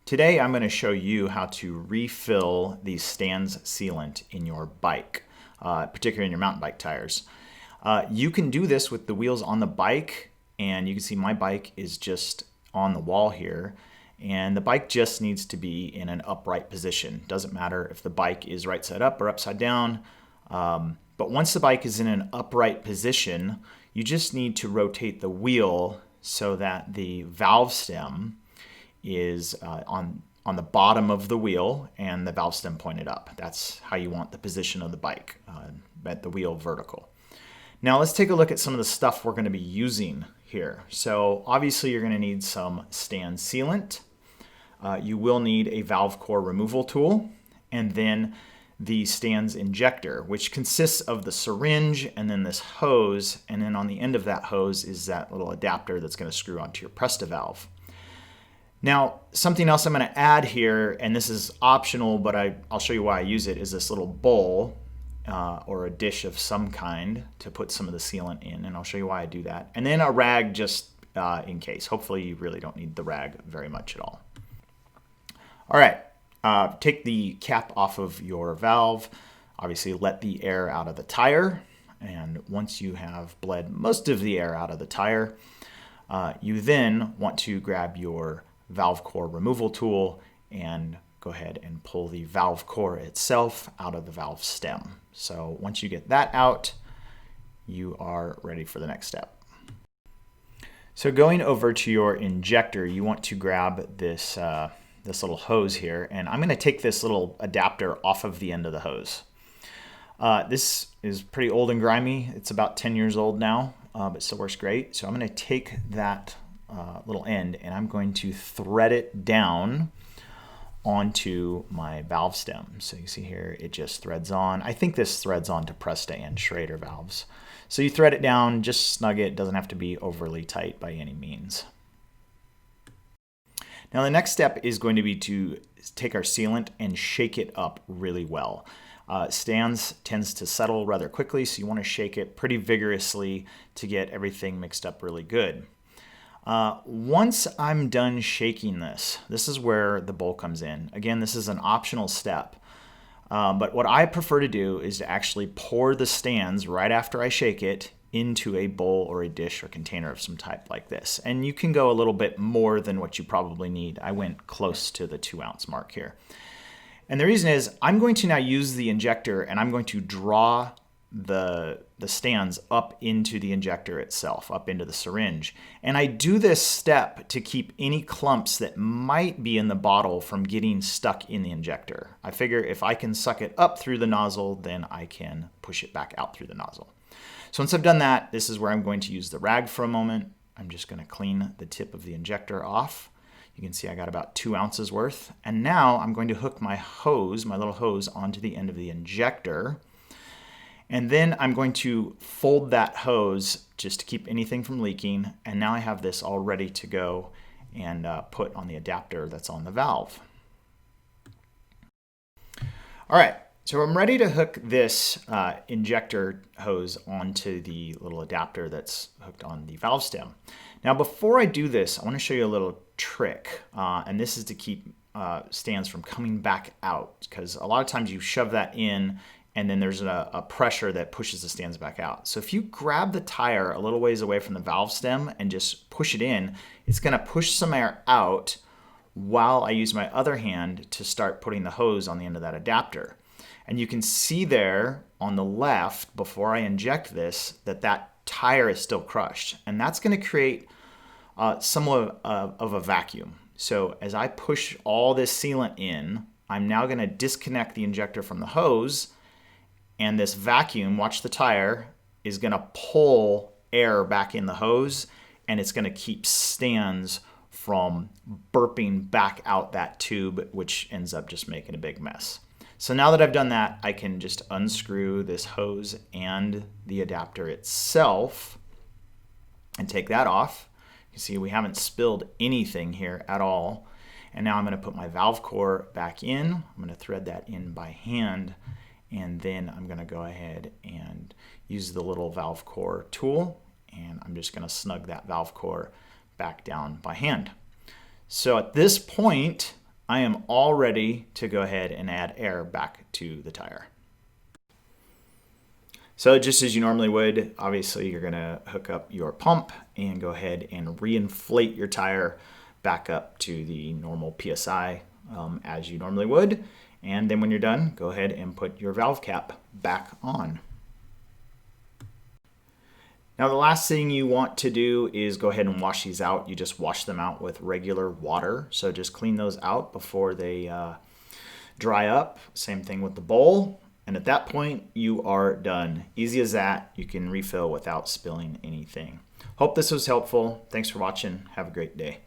Today I'm going to show you how to refill the stands sealant in your bike, particularly in your mountain bike tires. You can do this with the wheels on the bike, and you can see my bike is just on the wall here, and the bike just needs to be in an upright position. Doesn't matter if the bike is right side up or upside down, but once the bike is in an upright position, you just need to rotate the wheel so that the valve stem is on the bottom of the wheel and the valve stem pointed up. That's how you want the position of the bike, at the wheel vertical. Now let's take a look at some of the stuff we're going to be using here. So obviously you're going to need some stand sealant. You will need a valve core removal tool, and then the stands injector, which consists of the syringe and then this hose, and then on the end of that hose is that little adapter that's going to screw onto your Presta valve. Now, something else I'm going to add here, and this is optional, but I'll show you why I use it, is this little bowl or a dish of some kind to put some of the sealant in, and I'll show you why I do that. And then a rag just in case. Hopefully you really don't need the rag very much at all. All right, take the cap off of your valve. Obviously let the air out of the tire, and once you have bled most of the air out of the tire, you then want to grab your valve core removal tool and go ahead and pull the valve core itself out of the valve stem. So once you get that out, you are ready for the next step. So going over to your injector, you want to grab this this little hose here, and I'm going to take this little adapter off of the end of the hose. This is pretty old and grimy. It's about 10 years old now, but still works great. So I'm going to take that little end and I'm going to thread it down onto my valve stem. So you see here it just threads on. I think this threads on to Presta and Schrader valves. So you thread it down, just snug it. It doesn't have to be overly tight by any means. Now the next step is going to be to take our sealant and shake it up really well. Stands tends to settle rather quickly, so you want to shake it pretty vigorously to get everything mixed up really good. Once I'm done shaking this is where the bowl comes in. Again, this is an optional step, but what I prefer to do is to actually pour the stands right after I shake it into a bowl or a dish or container of some type like this. And you can go a little bit more than what you probably need. I went close to the 2-ounce mark here. And the reason is I'm going to now use the injector and I'm going to draw the stands up into the injector itself, up into the syringe. And I do this step to keep any clumps that might be in the bottle from getting stuck in the injector. I figure if I can suck it up through the nozzle, then I can push it back out through the nozzle. So once I've done that, this is where I'm going to use the rag for a moment. I'm just going to clean the tip of the injector off. You can see I got about 2 ounces worth. And now I'm going to hook my hose, my little hose, onto the end of the injector. And then I'm going to fold that hose just to keep anything from leaking. And now I have this all ready to go and put on the adapter that's on the valve. All right. So I'm ready to hook this injector hose onto the little adapter that's hooked on the valve stem. Now before I do this, I want to show you a little trick, and this is to keep stands from coming back out, because a lot of times you shove that in and then there's a pressure that pushes the stands back out. So if you grab the tire a little ways away from the valve stem and just push it in, it's going to push some air out while I use my other hand to start putting the hose on the end of that adapter. And you can see there on the left, before I inject this, that tire is still crushed. And that's going to create somewhat of a vacuum. So as I push all this sealant in, I'm now going to disconnect the injector from the hose. And this vacuum, watch the tire, is going to pull air back in the hose. And it's going to keep stands from burping back out that tube, which ends up just making a big mess. So now that I've done that, I can just unscrew this hose and the adapter itself and take that off. You can see we haven't spilled anything here at all. And now I'm going to put my valve core back in. I'm going to thread that in by hand. And then I'm going to go ahead and use the little valve core tool. And I'm just going to snug that valve core back down by hand. So at this point, I am all ready to go ahead and add air back to the tire. So just as you normally would, obviously you're gonna hook up your pump and go ahead and reinflate your tire back up to the normal PSI as you normally would. And then when you're done, go ahead and put your valve cap back on. Now the last thing you want to do is go ahead and wash these out. You just wash them out with regular water. So just clean those out before they dry up. Same thing with the bowl. And at that point, you are done. Easy as that. You can refill without spilling anything. Hope this was helpful. Thanks for watching. Have a great day.